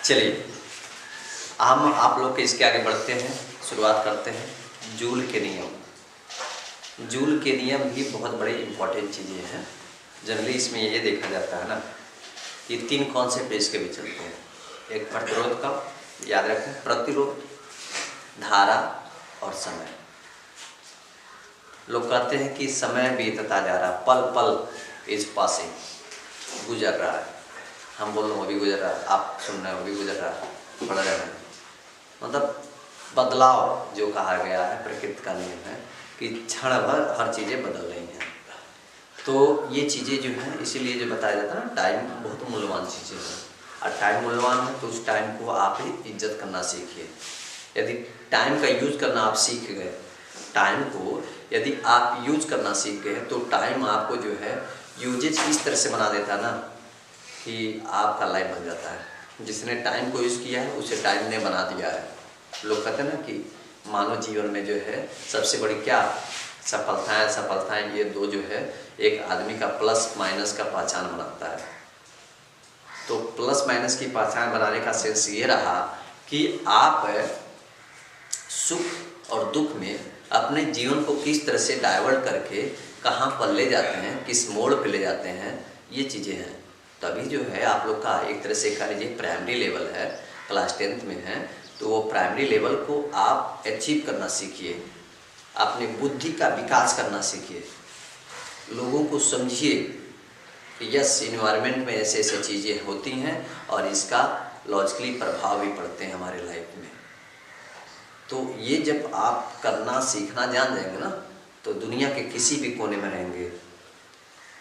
चलिए हम आप लोग के इसके आगे बढ़ते हैं, शुरुआत करते हैं जूल के नियम। जूल के नियम भी बहुत बड़े इम्पोर्टेंट चीज़ें हैं। जनरली इसमें ये देखा जाता है ना कि तीन कॉन्सेप्ट इसके भी चलते हैं। एक प्रतिरोध का, याद रखें, प्रतिरोध, धारा और समय। लोग कहते हैं कि समय बीतता जा रहा, पल पल इज पासिंग, गुजर रहा है। हम बोल रहे हो अभी गुजर रहा है, आप सुन रहे हो अभी गुजर रहा है, बढ़ रहा है। मतलब बदलाव जो कहा गया है, प्रकृति का नियम है कि क्षण भर हर चीज़ें बदल रही हैं। तो ये चीज़ें जो हैं, इसीलिए जो बताया जाता है ना, टाइम बहुत मूल्यवान चीज़ें हैं। और टाइम मूल्यवान है तो उस टाइम को आप ही इज्जत करना सीखिए। यदि टाइम का यूज करना आप सीख गए, टाइम को यदि आप यूज करना सीख गए तो टाइम आपको जो है यूजेज इस तरह से बना देता है ना कि आपका लाइफ बन जाता है। जिसने टाइम को यूज़ किया है उसे टाइम ने बना दिया है। लोग कहते हैं ना कि मानव जीवन में जो है सबसे बड़ी क्या सफलताएं ये दो जो है एक आदमी का प्लस माइनस का पहचान बनाता है। तो प्लस माइनस की पहचान बनाने का सेंस ये रहा कि आप सुख और दुख में अपने जीवन को किस तरह से डाइवर्ट करके कहाँ पर ले जाते हैं, किस मोड़ पे ले जाते हैं, ये चीज़ें हैं। तभी जो है आप लोग का एक तरह से कह लीजिए प्राइमरी लेवल है, क्लास 10th में है, तो वो प्राइमरी लेवल को आप अचीव करना सीखिए, अपनी बुद्धि का विकास करना सीखिए, लोगों को समझिए कि यस इन्वायरमेंट में ऐसे ऐसे चीज़ें होती हैं और इसका लॉजिकली प्रभाव भी पड़ते हैं हमारे लाइफ में। तो ये जब आप करना सीखना जान जाएंगे ना तो दुनिया के किसी भी कोने में रहेंगे,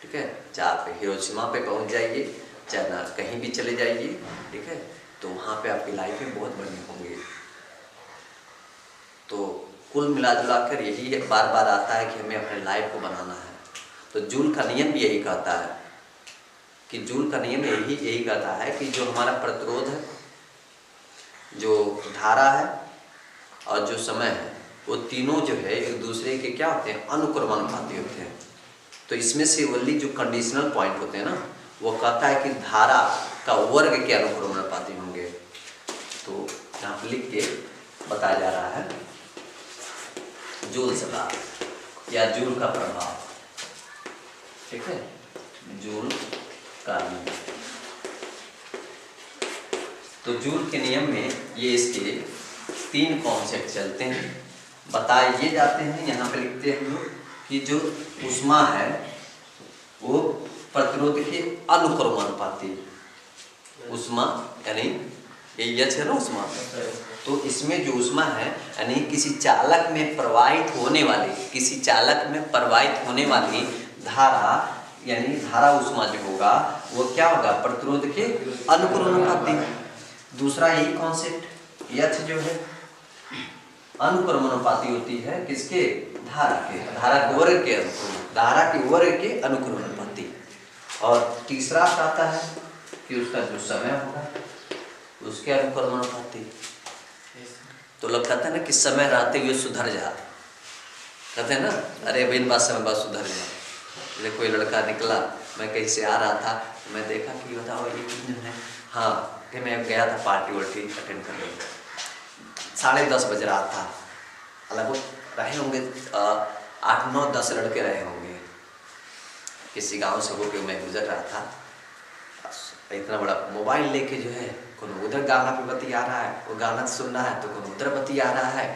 ठीक है। चाहे आप हिरोशिमा पे पहुंच जाइए, चाहे ना कहीं भी चले जाइए, ठीक है, तो वहाँ पे आपकी लाइफ में बहुत बढ़िया होंगी। तो कुल मिला जुला कर यही बार बार आता है कि हमें अपने लाइफ को बनाना है। तो जूल का नियम भी यही कहता है कि जूल का नियम यही कहता है कि जो हमारा प्रतिरोध है, जो धारा है और जो समय है, वो तीनों जो है एक दूसरे के क्या होते हैं, अनुक्रमानुपाती होते हैं। तो इसमें से ओनली जो कंडीशनल पॉइंट होते हैं ना, वो कहता है कि धारा का वर्ग के अनुक्रमानुपाती होंगे। तो यहाँ पर लिख के बताया जा रहा है जूल सलाह या जूल का प्रभाव, ठीक है, जूल का नियम। तो जूल के नियम में ये इसके तीन कॉन्सेप्ट चलते हैं, बताए ये जाते हैं। यहाँ पे लिखते हैं कि जो ऊष्मा है वो प्रतिरोध के अनुक्रमानुपाती, ऊष्मा यानी ये एच है ना ऊष्मा, तो इसमें जो ऊष्मा है यानी किसी चालक में प्रवाहित होने वाली, किसी चालक में प्रवाहित होने वाली धारा यानी धारा ऊष्मा जो होगा वो क्या होगा, प्रतिरोध के अनुक्रमानुपाती। दूसरा यही कॉन्सेप्ट एच जो है अनुक्रमानुपाती होती है किसके, धारा के, धारा के वर्ग के अनुक्रम, धारा के वर्ग के अनुक्रमानुपाती। और तीसरा आता है कि उसका जो समय होगा उसके अनुक्रमानुपाती। तो लोग कहते हैं ना कि समय रहते हुए सुधर जा, कहते हैं ना, अरे बिन बात समय बाद सुधर जा। जैसे कोई लड़का निकला, मैं कहीं से आ रहा था, मैं देखा कि बताओ ये कितने है, हाँ कि मैं गया था पार्टी वार्टी अटेंड करने, 10:30 बज रहा था, अलग रहे होंगे 8, 9, 10 लड़के रहे होंगे किसी गांव से होकर मैं गुजर रहा था। इतना बड़ा मोबाइल लेके जो है कोनो उधर गाना पे बतिया रहा है, वो गाना सुन रहा है तो कोनो उधर बतिया रहा है।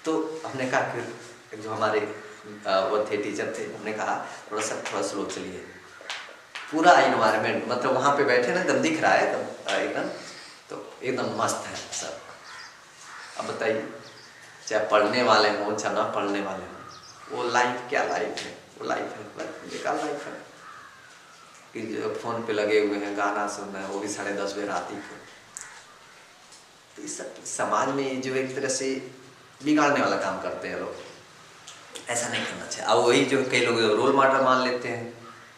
तो हमने कहा कि जो हमारे वो थे टीचर थे, हमने कहा थोड़ा स्लो चलिए। पूरा इन्वायरमेंट मतलब वहाँ पे बैठे ना एकदम दिख रहा है एकदम, तो एकदम मस्त है सब। अब बताइए, चाहे पढ़ने वाले हों चाहे ना पढ़ने वाले हों, वो लाइफ क्या लाइफ है, वो लाइफ है बेकार लाइफ है कि जो फ़ोन पे लगे हुए हैं गाना सुन रहे हैं, वो भी 10:30 बजे रात ही को। तो इस समाज में जो एक तरह से बिगाड़ने वाला काम करते हैं लोग, ऐसा नहीं करना चाहिए। अब वही जो कई लोग रोल मॉडल मान लेते हैं,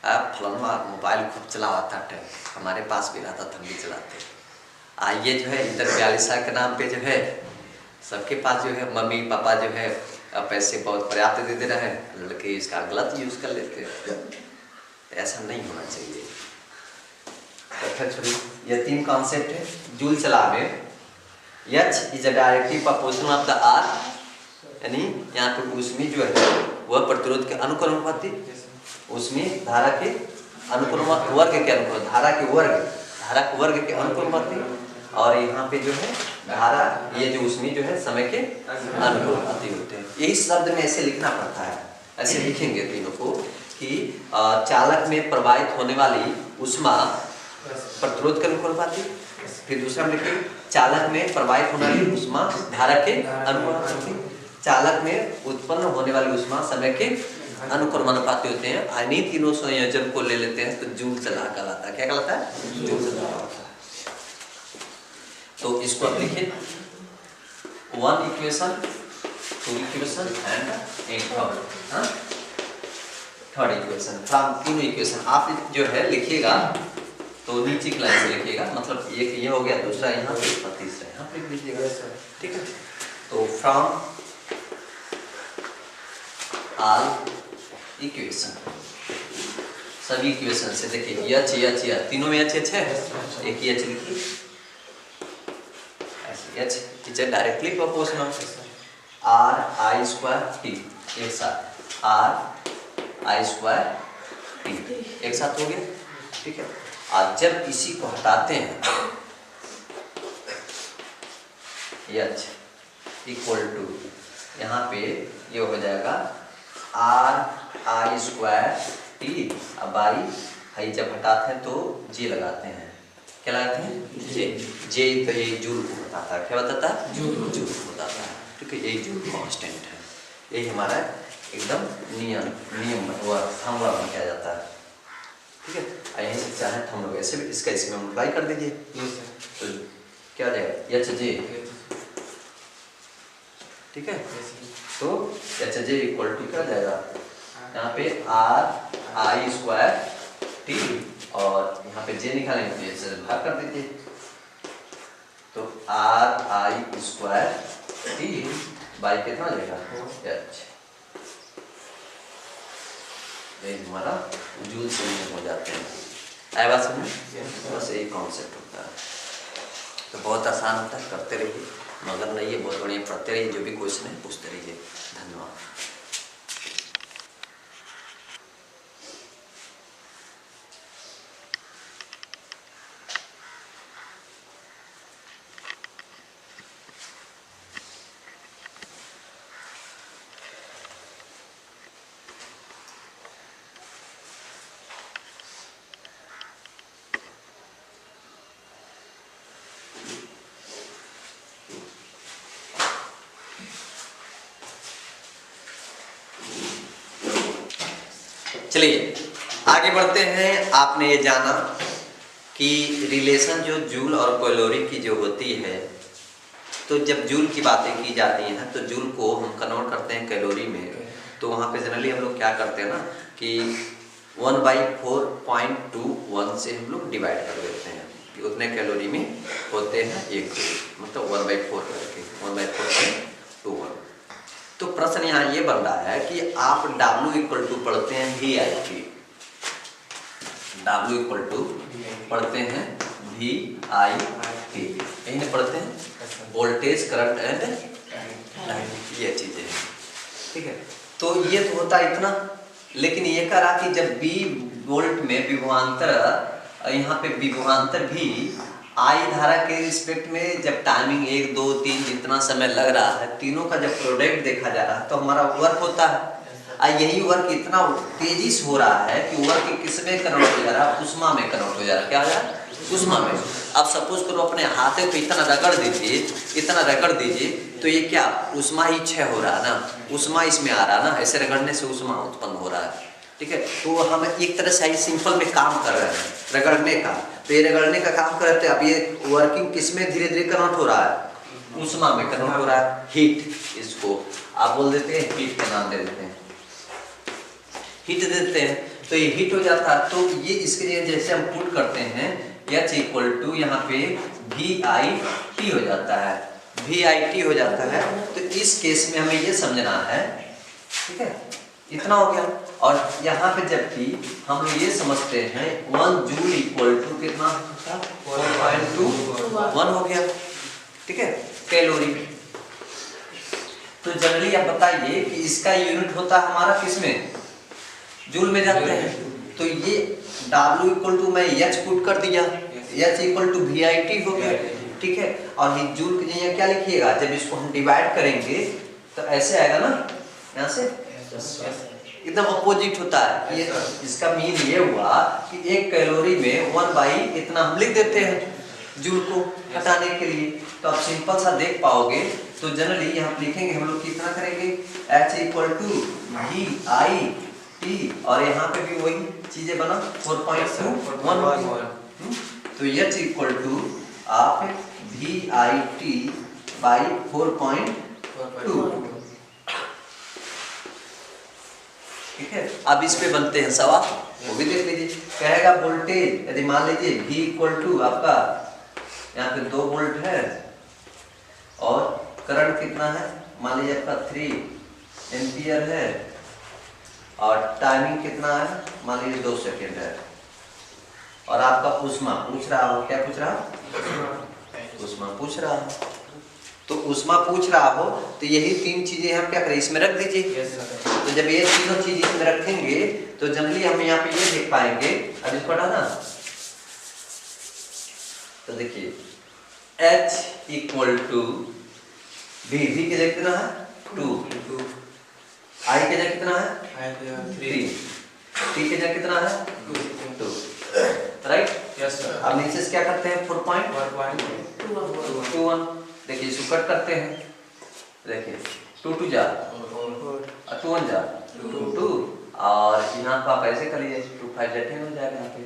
फलाना मोबाइल खूब चलाता है, हमारे पास भी रहता था, हम भी चलाते। ये जो है इधर 42 साल के नाम पे जो है सबके पास जो है मम्मी पापा जो है पैसे बहुत पर्याप्त दे दे रहे हैं, लड़के इसका गलत यूज़ कर लेते हैं। ऐसा नहीं होना चाहिए। ये 3 कॉन्सेप्ट है जूल चला में। H is a directly proportional of the R, यानी यहाँ पे उसमें जो है वह प्रतिरोध के अनुक्रमानुपाती, उसमें धारा के वर्ग के अनुक्रम, धारा के वर्ग के अनुक्रमानुपाती, और यहाँ पे जो है धारा ये जो उसमें जो है समय के अनुक्रमानुपाती होते हैं। यही शब्द में ऐसे लिखना पड़ता है, ऐसे लिखेंगे तीनों को कि चालक में प्रवाहित होने वाली उष्मा प्रतिरोध के अनुक्रमानुपाती, फिर दूसरा में लिखेंगे चालक में प्रवाहित होने वाली उष्मा धारा के अनुक्रमानुपाती, चालक में उत्पन्न होने वाली उष्मा समय के अनुक्रमानुपाती होते हैं। इन्हीं तीनों संयोजन को ले लेते हैं तो जूल चला कहलाता है। क्या कहलाता है? जूल चला कहलाता है। तो इसको आप लिखिए 1 इक्वेशन, 2 इक्वेशन एंड एक थर्ड इक्वेशन। तीनों इक्वेशन आप जो है लिखिएगा तो नीचे की लाइन से लिखिएगा, मतलब एक ये हो गया, दूसरा यहाँ पे और तीसरा यहाँ पे लिख लीजिएगा, ठीक है। तो फ्रॉम ऑल इक्वेशन, सभी इक्वेशन से देखिए H तीनों में H है, एक ही H लिखिए, H is directly proportional R⁻T, एक साथ R⁻T एक साथ हो गया, ठीक है। आज जब इसी को हटाते हैं H इक्वल टू यहाँ पे ये हो जाएगा R⁻T, अब आई जब हटाते हैं तो J लगाते हैं, क्या लगाते हैं? J तो ये जूल को बताता है, क्या बताता है? जूल को बताता है, ठीक है। यही जूल कांस्टेंट है, यही हमारा एकदम नियम फॉर्मूला बन के आ जाता है, ठीक है। यहीं से चाहे हम लोग ऐसे भी इसका इसमें मल्टीप्लाई कर दीजिए, तो क्या आ जाएगा? HJ, ठीक है। तो HJ इक्वल टू क्या आ जाएगा? यहाँ पे R⁻T और यहाँ पे J निकालेंगे तो इससे भाग कर दीजिए, तो R⁻T बाई कितना हो जाएगा? H। हमारा जूल से हो जाते हैं। आए बात समझ? बस यही कॉन्सेप्ट होता है। तो बहुत आसान होता है, करते रहिए, मगर नहीं है बहुत बढ़िया, पढ़ते रहिए, जो भी क्वेश्चन है पूछते रहिए। धन्यवाद। चलिए आगे बढ़ते हैं। आपने ये जाना कि रिलेशन जो जूल और कैलोरी की जो होती है, तो जब जूल की बातें की जाती हैं तो जूल को हम कन्वर्ट करते हैं कैलोरी में। तो वहाँ पे जनरली हम लोग क्या करते हैं ना कि 1/4.21 से हम लोग डिवाइड कर देते हैं कि उतने कैलोरी में होते हैं एक जूल, मतलब 1/4 करके 1/4.21। तो प्रश्न यहाँ ये बन रहा है कि आप W इक्वल टू पढ़ते हैं VIT, W इक्वल टू पढ़ते हैं VIT, यही पढ़ते हैं वोल्टेज करंट एंड ये चीजें हैं, ठीक है। तो ये तो होता है इतना, लेकिन ये कह रहा कि जब B वोल्ट में विभवांतर, यहाँ पे विभवांतर भी आई धारा के रिस्पेक्ट में जब टाइमिंग 1 2 3 जितना समय लग रहा है, तीनों का जब प्रोडक्ट देखा जा रहा है तो हमारा वर्क होता है। यही वर्क इतना तेजी से हो रहा है कि वर्क किस में कन्वर्ट हो जा रहा है? उष्मा में कन्वर्ट हो जा रहा है। क्या हो जा रहा है? उष्मा में। अब सपोज करो अपने हाथों को इतना रगड़ दीजिए, तो ये क्या उष्मा ही क्षय हो रहा है ना, उष्मा इसमें आ रहा है ना, ऐसे रगड़ने से उष्मा उत्पन्न हो रहा है, ठीक है। तो हम एक तरह से सिंपल में काम कर रहे हैं रगड़ने का, तो ये रगड़ने का काम कर रहे थे। अब ये वर्किंग किस में धीरे धीरे कन्वर्ट हो रहा है? उष्मा में कन्वर्ट हो रहा है, हीट। इसको आप बोल देते हैं हीट का नाम दे देते हैं, हीट देते हैं, तो ये हीट हो जाता है। तो ये इसके लिए जैसे हम पुट करते हैं H इक्वल टू यहाँ पे VIT हो जाता है, VIT हो जाता है। तो इस केस में हमें ये समझना है, ठीक है, इतना हो गया। और यहाँ पे जबकि हम लोग ये समझते हैं 1 जूल इक्वल टू कितना था 4.21 हो गया, ठीक है, कैलोरी। तो जनरली आप बताइए कि इसका यूनिट होता है हमारा किसमें, जूल में जाते हैं। तो ये W इक्वल टू मैं H पुट कर दिया, H इक्वल टू VIT हो गया, ठीक है। और ये जूल की जगह क्या लिखिएगा, जब इसको हम डिवाइड करेंगे तो ऐसे आएगा ना, यहाँ से एकदम अपोजिट होता है। ये इसका मीन ये हुआ कि एक कैलोरी में 1 इतना हम लिख देते हैं जूल को हटाने के लिए। तो आप सिंपल सा देख पाओगे। तो जनरली यहाँ लिखेंगे हम लोग कितना करेंगे, H इक्वल टू VIT और यहाँ पे भी वही चीजें बना 4.21। तो H इक्वल टू आप VIT बाई 4.2, ठीक है। अब इस पे बनते हैं सवाल, वो भी देख लीजिए। कहेगा वोल्टेज, यदि मान लीजिए V इक्वल टू आपका यहाँ पे 2 वोल्ट है और करंट कितना है, मान लीजिए आपका 3 एम्पियर है और टाइमिंग कितना है, मान लीजिए 2 सेकेंड है। और आपका ऊष्मा पूछ रहा हो, क्या पूछ रहा हो, ऊष्मा पूछ रहा हो। तो ऊष्मा पूछ रहा हो तो यही 3 चीजें हम क्या करें, इसमें रख दीजिए। तो जब ये तीनों चीज इसमें रखेंगे तो जनरली हम यहाँ पे ये देख पाएंगे। अब इसको हटाना, तो देखिए H इक्वल टू V की जगह कितना है 2, I की जगह कितना है 3, T की जगह कितना है 2, राइट। अब नीचे से क्या करते हैं 4.21। देखिए इसको कट करते हैं, देखिए 2 2 जा 2 1 जा 2 और यहाँ पर आप ऐसे कर लीजिए 2 5 जा 10 हो जाएगा यहाँ पे।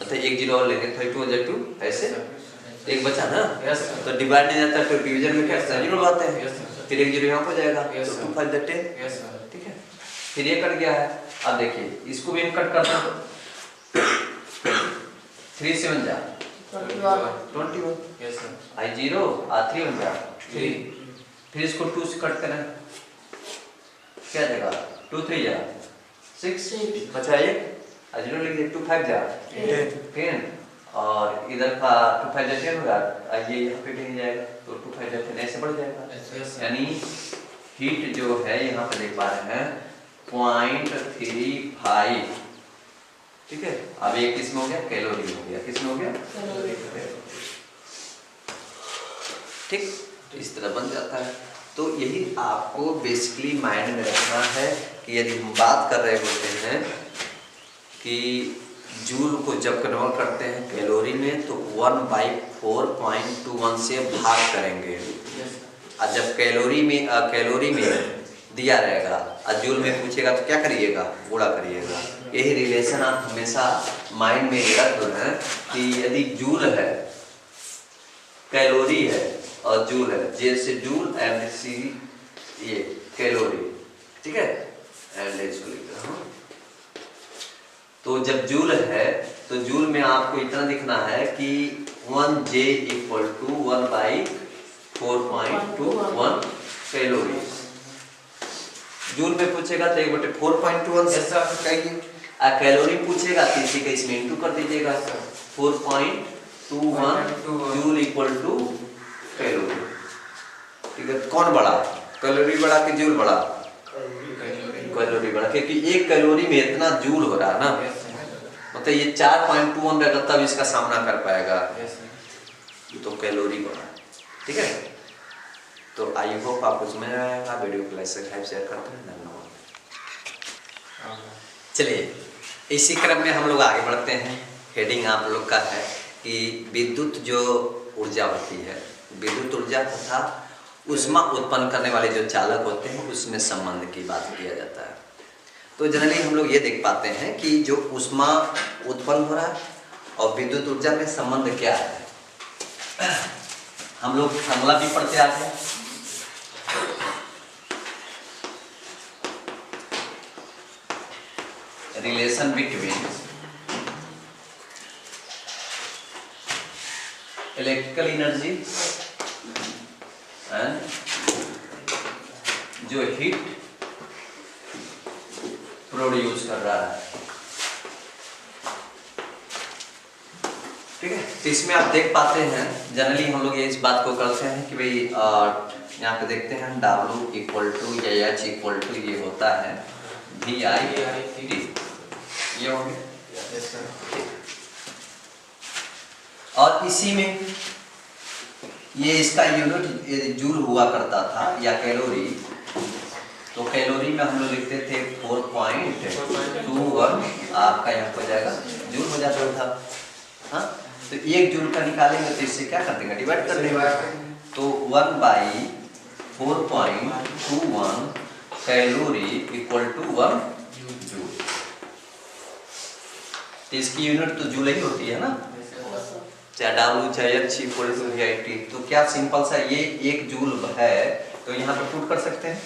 तो 1 0 और लेंगे 2 जा 2 ऐसे एक बचा ना। तो डिवाइड नहीं जाता तो डिवीजन में क्या 0 लगाते हैं, फिर 1 0 यहाँ हो जाएगा तो 2 5 जा 10, ठीक है। फिर ये कट गया है। अब देखिए इसको भी हम कट करते हैं 3 7 जा 21, I 0 और 3 1 जा 3। फिर इसको 2 से कट करें, क्या देगा 2 3 जा 6 बचा 1 और 0 लिख दिए 2 5 जा 10 और इधर का 2 5 जा 10 होगा, ये यहाँ पे 10 जाएगा तो 2 5 जा 10 ऐसे बढ़ जाएगा। यानी हीट जो है यहाँ पे देख पा रहे हैं 0.35, ठीक है। अब ये किसमें हो गया, कैलोरी हो गया, किसमें हो गया कैलोरी, ठीक। इस तरह बन जाता है। तो यही आपको बेसिकली माइंड में रखना है कि यदि हम बात कर रहे होते हैं कि जूल को जब कन्वर्ट करते हैं कैलोरी में तो 1/4.21 से भाग करेंगे। और जब कैलोरी में दिया रहेगा और जूल में पूछेगा तो क्या करिएगा, गुणा करिएगा। यही रिलेशन आप हमेशा माइंड में रख दो हैं कि यदि जूल है, कैलोरी है और जूल है, जैसे जूल एंड सी ये कैलोरी, ठीक है, एंड इसको लिख रहा हूँ। तो जब जूल है तो जूल में आपको इतना दिखना है कि 1J equal to 1/4.21 calorie. Joule में पूछेगा तो 1/4.21 कहिए, कैलोरी पूछेगा तो इसी का इसमें इंटू कर दीजिएगा 4.21 जूल इक्वल टू कैलोरी, ठीक है। कौन बड़ा, कैलोरी बड़ा कि जूल बड़ा, कैलोरी बड़ा, क्योंकि एक कैलोरी में इतना जूल हो रहा है ना, मतलब ये 4.21 रहेगा तब इसका सामना कर पाएगा, तो कैलोरी बड़ा, ठीक है। तो आई होप आपको समझ आएगा। वीडियो को लाइक सब्सक्राइब शेयर करते हैं, धन्यवाद। चलिए इसी क्रम में हम लोग आगे बढ़ते हैं। हेडिंग आप लोग का है कि विद्युत जो ऊर्जा होती है, विद्युत ऊर्जा तथा ऊष्मा उत्पन्न करने वाले जो चालक होते हैं उसमें संबंध की बात किया जाता है। तो जनरली हम लोग ये देख पाते हैं कि जो ऊष्मा उत्पन्न हो रहा है और विद्युत ऊर्जा में संबंध क्या है। हम लोग फॉर्मूला भी पढ़ते आते हैं। Relation between electrical energy and जो हीट प्रोड्यूस कर रहा है। ठीक है, तो इसमें आप देख पाते हैं जनरली हम लोग ये इस बात को करते हैं कि भाई यहाँ पे देखते हैं W इक्वल टू या H इक्वल टू ये होता है VI/T, ये हो गया। और इसी में ये इसका यूनिट जूल हुआ करता था या कैलोरी, तो कैलोरी में हम लोग लिखते थे 4.21, आपका यहाँ हो जाएगा जूल हो जाता था। हाँ, तो एक जूल का निकालेंगे तो इससे क्या कर देंगे, डिवाइड कर देंगे, तो 1/4.21 कैलोरी इक्वल टू 1 जूल। तो इसकी यूनिट तो जूल ही होती है ना, चाहे W चाहे H इक्वल टू VI/T। तो क्या सिंपल सा ये 1 जूल है, तो यहाँ पे पुट कर सकते हैं।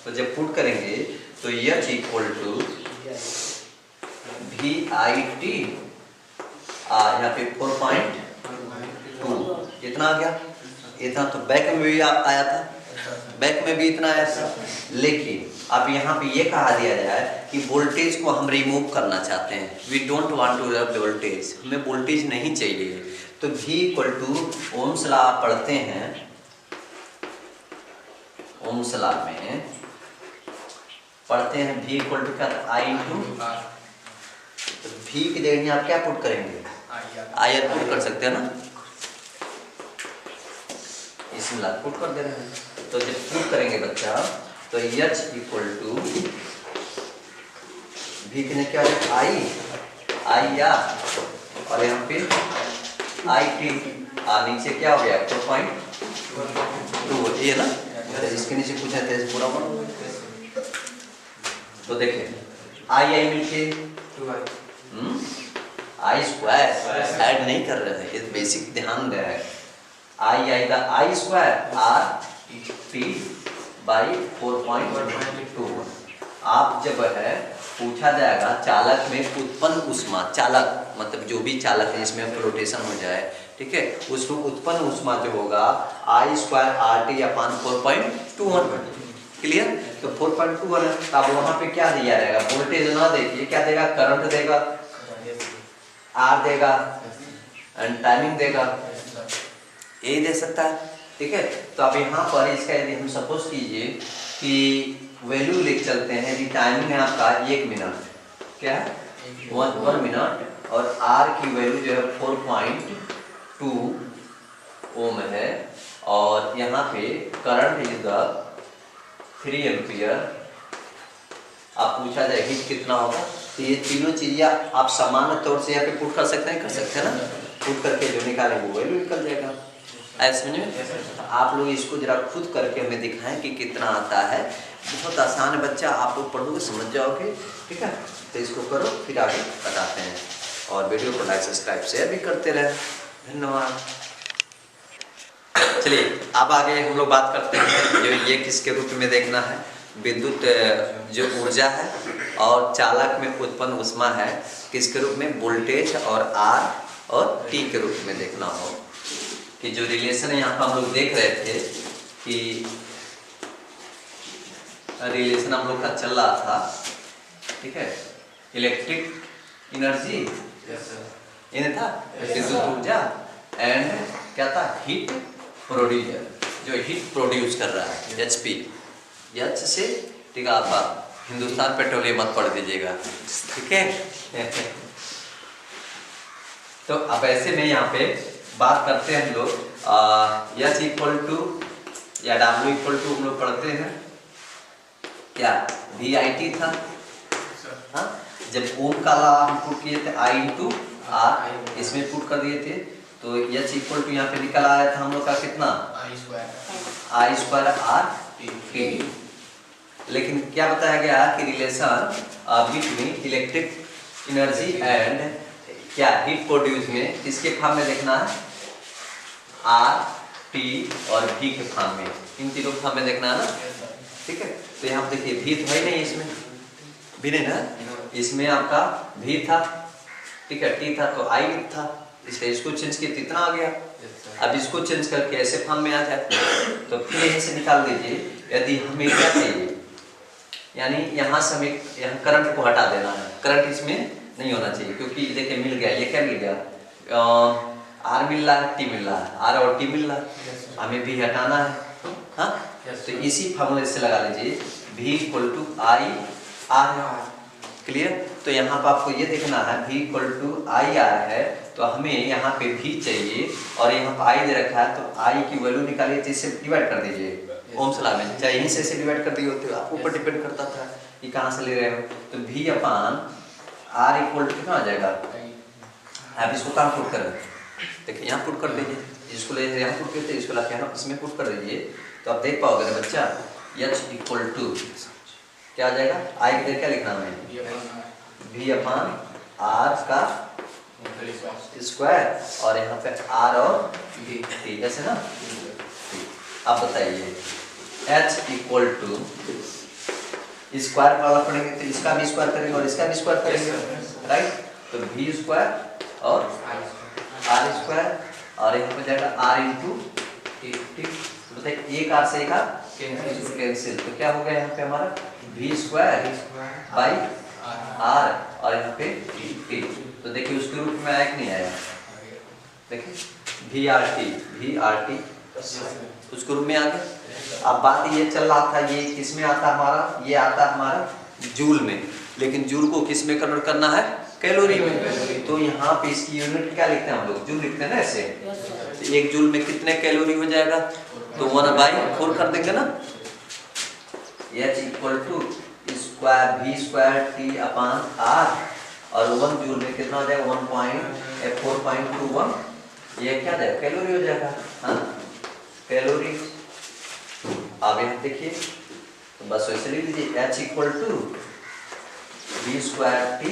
तो जब पुट करेंगे तो H इक्वल टू VI/T, यहाँ पे 4.2 इतना आ गया। इतना तो बैक में भी आया था, बैक में भी इतना आया था, लेकिन अब यहाँ पे ये कहा दिया जाए कि वोल्टेज को हम रिमूव करना चाहते हैं, we don't want to remove voltage, हमें वोल्टेज नहीं चाहिए। तो V equal to ohm's law आप पढ़ते हैं, ओम्स लॉ में पढ़ते हैं V इक्वल टू क्या था, I इंटू R। तो V की जगह आप क्या पुट करेंगे, I पुट कर सकते हैं ना, इसमें लाभ पुट कर दे रहे हैं। तो जब पुट करेंगे बच्चा तो H इक्वल टू V के क्या है, I या, और यहाँ पे IT, नीचे क्या हो गया 4.2, ये ना, इसके नीचे कुछ है तेज पूरा वन। तो देखिए I मिलके I स्क्वायर ऐड नहीं कर रहे हैं, ये बेसिक ध्यान दे रहे हैं। I आएगा I square R T by 4.21। आप जब है पूछा जाएगा चालक में उत्पन्न उष्मा, चालक मतलब जो भी चालक है इसमें फ्लोटेशन हो जाए, ठीक है, उसमें उत्पन्न उष्मा जो होगा I square RT upon 4.21, clear. तो 4.21 है, अब वहाँ पे क्या दिया रहेगा, वोल्टेज ना देखिए क्या देगा, करंट देगा, R देगा एंड टाइमिंग देगा, यही दे सकता है। ठीक है, तो अब यहाँ पर इसका यदि हम सपोज कीजिए कि वैल्यू लिख चलते हैं, यदि टाइमिंग है आपका 1 मिनट, क्या है 1 मिनट, और R की वैल्यू जो है 4.2 ओम है, और यहाँ पे करंट इज द 3 एम्पियर। आप पूछा जाए हीट कितना होगा, तो ये तीनों चीज़ें आप सामान्य तौर से यहाँ पे पुट कर सकते हैं ना, पुट करके जो निकाले वो वैल्यू निकल जाएगा। ऐसे में आप लोग इसको जरा खुद करके हमें दिखाएं कि कितना आता है, बहुत आसान है बच्चा, आप लोग पढ़ोगे समझ जाओगे। ठीक है, तो इसको करो फिर आगे बताते हैं, और वीडियो को लाइक सब्सक्राइब शेयर भी करते रहे, धन्यवाद। चलिए अब आगे हम लोग बात करते हैं, जो ये किसके रूप में देखना है, विद्युत जो ऊर्जा है और चालक में उत्पन्न उष्मा है किसके रूप में, वोल्टेज और R और T के रूप में देखना हो। कि जो रिलेशन है यहाँ पर हम लोग देख रहे थे कि रिलेशन हम लोग का चल रहा था, ठीक है, इलेक्ट्रिक एनर्जी ये था, विद्युत ऊर्जा, एंड क्या था, हीट प्रोड्यूसर, जो हीट प्रोड्यूस कर रहा है HP, H से, ठीक है, आप हिंदुस्तान पेट्रोलियम मत पढ़ दीजिएगा, ठीक है। तो अब ऐसे में यहाँ पे बात करते हैं हम लोग, H इक्वल टू या W इक्वल टू हम लोग पढ़ते हैं क्या, VI/T था। हाँ, जब ओम का लॉ हम पुट किए थे I इंटू R, इसमें पुट कर दिए थे, तो H इक्वल टू यहाँ पे निकल आया था हम लोग का कितना, I स्क्वायर R T। लेकिन क्या बताया गया कि relation between electric energy and क्या हीट प्रोड्यूस में किसके फॉर्म में देखना है, R T और V के फॉर्म में, इन तीनों फॉर्म में देखना है ना। ठीक है, तो यहाँ पे देखिए V तो है नहीं, इसमें भी नहीं ना, इसमें आपका V था, ठीक है, T था तो I था, इसलिए इसको चेंज किया कितना आ गया। अब इसको चेंज करके ऐसे फॉर्म में आ जाए तो फिर यहीं से निकाल दीजिए, यदि हमें क्या चाहिए यानी यहाँ से हमें यहाँ करंट को हटा देना है, करंट इसमें नहीं होना चाहिए, क्योंकि देखिए मिल गया, ये क्या मिल गया, आर मिल रहा है, टी मिल रहा है, आर और टी मिल रहा है, हमें भी हटाना है। हाँ, तो इसी फॉर्मूले से लगा लीजिए V = I R। क्लियर। तो यहाँ पर आपको ये देखना है V = I R है, तो हमें यहाँ पे V चाहिए और यहाँ पर I दे रखा है, तो I की वैल्यू निकालिए, तो इससे डिवाइड कर दीजिए ओम ला में, चाहे यहीं से डिवाइड कर दिए होते हो, आपके ऊपर डिपेंड करता था कि कहाँ से ले रहे हो। तो V/R = कितना आ जाएगा, आप इसको कहाँ पुट करें, देखिए यहाँ पुट कर दीजिए, इसको ले यहाँ पुट करते, इसको ला के यहाँ इसमें पुट कर दीजिए, तो आप देख पाओगे ना बच्चा, H = क्या आ जाएगा, I की जगह क्या लिखना है, V/R का स्क्वायर और यहाँ पे R और T, ऐसे ना। आप बताइए H = स्क्वायर वाला पढ़ेंगे तो इसका भी स्क्वायर करेंगे और इसका भी स्क्वायर करेंगे, राइट। तो V² और R² और यहाँ पे जाएगा R × T। बताइए एक R से एक R कैंसिल, तो क्या हो गया यहाँ पे हमारा V² R और यहाँ पे T। तो देखिए उसके रूप में आया कि नहीं आया, देखिए VRT उसके रूप में आ गया। अब बात ये चल रहा था, ये किस में आता है हमारा, ये आता है हमारा जूल में, लेकिन जूल को किस में कन्वर्ट करना है, कैलोरी में। तो यहाँ पे इसकी यूनिट क्या लिखते हैं हम लोग, जूल लिखते हैं ना ऐसे। तो एक जूल में कितने कैलोरी हो जाएगा, तो 1/4 कर देंगे ना। H = V²T/R और 1 जूल में कितना हो जाएगा, 4.21, ये क्या जाएगा, कैलोरी हो जाएगा। हाँ, कैलोरी। अब यहाँ देखिए, तो बस वैसे लिख लीजिए H = V²T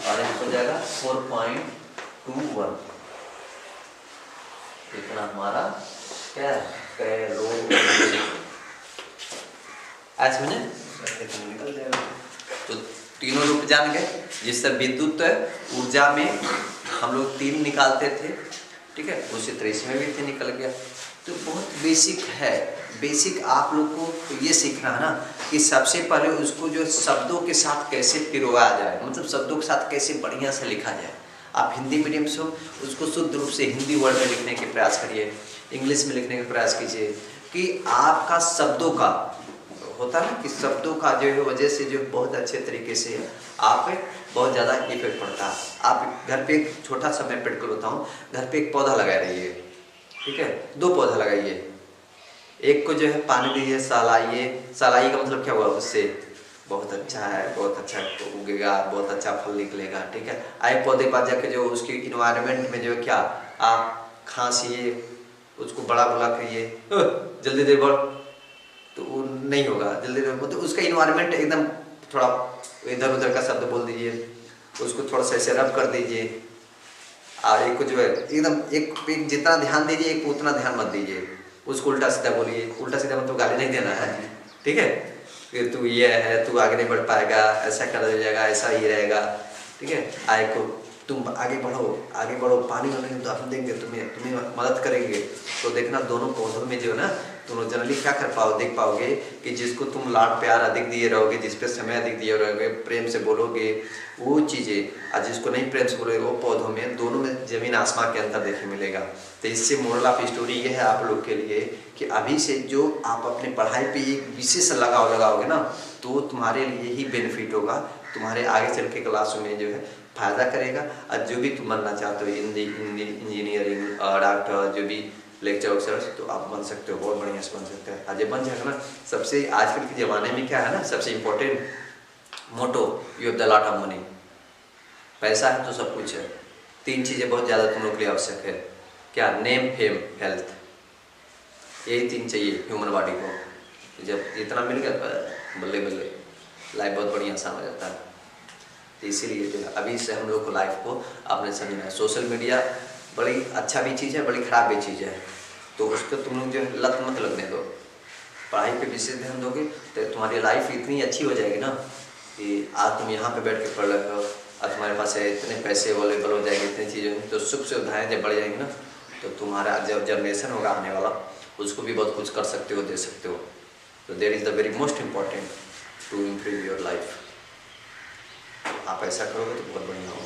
और यहाँ हो जाएगा 4.21, इतना हमारा क्या कैलोरी। आज मैंने निकल जाएगा। तो तीनों रूप जान गए, जिससे विद्युत ऊर्जा में हम लोग 3 निकालते थे, ठीक है, उसी तरह इसमें भी 3 निकल गया। तो बहुत बेसिक है, बेसिक आप लोग को तो ये सीखना है ना कि सबसे पहले उसको जो शब्दों के साथ कैसे पिरोया जाए, मतलब शब्दों के साथ कैसे बढ़िया से लिखा जाए। आप हिंदी मीडियम से हो, उसको शुद्ध रूप से हिंदी वर्ड में लिखने के प्रयास करिए, इंग्लिश में लिखने का प्रयास कीजिए, कि आपका शब्दों का होता है ना कि शब्दों का जो है वजह से जो बहुत अच्छे तरीके से आप बहुत ज़्यादा इफेक्ट पड़ता है। आप घर पे एक छोटा सा मैं पेड़ कर बताऊँ, घर पे एक पौधा लगा रहिए, ठीक है, 2 पौधा लगाइए, एक को जो है पानी दीजिए, सलाइए का मतलब क्या हुआ, उससे बहुत अच्छा है, बहुत अच्छा उगेगा, बहुत अच्छा फल निकलेगा, ठीक है। आए पौधे पास जाके जो उसके इन्वायरमेंट में जो है क्या आप खांसिए, उसको बड़ा बुला करिए, जल्दी दे बढ़, तो वो नहीं होगा जल्दी, तो उसका इन्वायरमेंट एकदम थोड़ा इधर उधर का शब्द बोल दीजिए, उसको थोड़ा सा ऐसे रब कर दीजिए, और एक को जो है एकदम एक जितना ध्यान दीजिए एक उतना ध्यान मत दीजिए, उसको उल्टा सीधा बोलिए। उल्टा सीधा मतलब गाली नहीं देना है, ठीक है, कि तू ये है, तू आगे नहीं बढ़ पाएगा, ऐसा कर जाएगा, ऐसा ही रहेगा, ठीक है। आए को तुम आगे बढ़ो, पानी होने तो हम देंगे, तुम्हें मदद करेंगे। तो देखना दोनों पौधों में जो है ना, दोनों जनरली क्या देख पाओगे कि जिसको तुम लाड प्यार अधिक दिए रहोगे, जिस पे समय अधिक दिए रहोगे, प्रेम से बोलोगे वो चीज़ें, और जिसको नहीं प्रेम से बोलोगे वो पौधों में, दोनों में ज़मीन आसमान के अंतर देखने मिलेगा। तो इससे मोरल ऑफ स्टोरी ये है आप लोग के लिए कि अभी से जो आप अपने पढ़ाई पे एक विशेष लगाव लगाओगे ना, तो तुम्हारे लिए ही बेनिफिट होगा, तुम्हारे आगे चल के क्लास में जो है फायदा करेगा। और जो भी तुम बनना चाहते हो, इंजीनियरिंग, डॉक्टर, जो भी लेक्चर ऑफिसर, तो आप बन सकते हो, बहुत बढ़िया से बन सकते हैं। आज ये बन जाएगा ना। सबसे आजकल के ज़माने में क्या है ना, सबसे important motto, you have the lot of money, पैसा है तो सब कुछ है। 3 चीज़ें बहुत ज़्यादा तुम लोग के लिए आवश्यक है, क्या, नेम, फेम, हेल्थ, यही 3 चाहिए ह्यूमन बॉडी को। जब इतना मिल गया बल्ले बल्ले लाइफ बहुत बढ़िया आसान हो जाता है। तो इसीलिए जो है अभी से हम लोग को लाइफ को आपने समझना है। सोशल मीडिया बड़ी अच्छा भी चीज़ है, बड़ी ख़राब भी चीज़ है, तो उसको तुम लोग जो है लत मत लगने दो। पढ़ाई पे विशेष ध्यान दोगे तो तुम्हारी लाइफ इतनी अच्छी हो जाएगी ना कि आज तुम यहाँ पे बैठ के पढ़ रहे हो और तुम्हारे पास इतने पैसे अवेलेबल हो जाएंगे, इतनी चीज़ें, तो सुख सुविधाएँ जब बढ़ जाएंगी ना, तो तुम्हारा जब जनरेशन होगा आने वाला, उसको भी बहुत कुछ कर सकते हो, दे सकते हो। तो there is the very most important to improve your life. आप ऐसा करोगे तो बहुत बढ़िया होगा।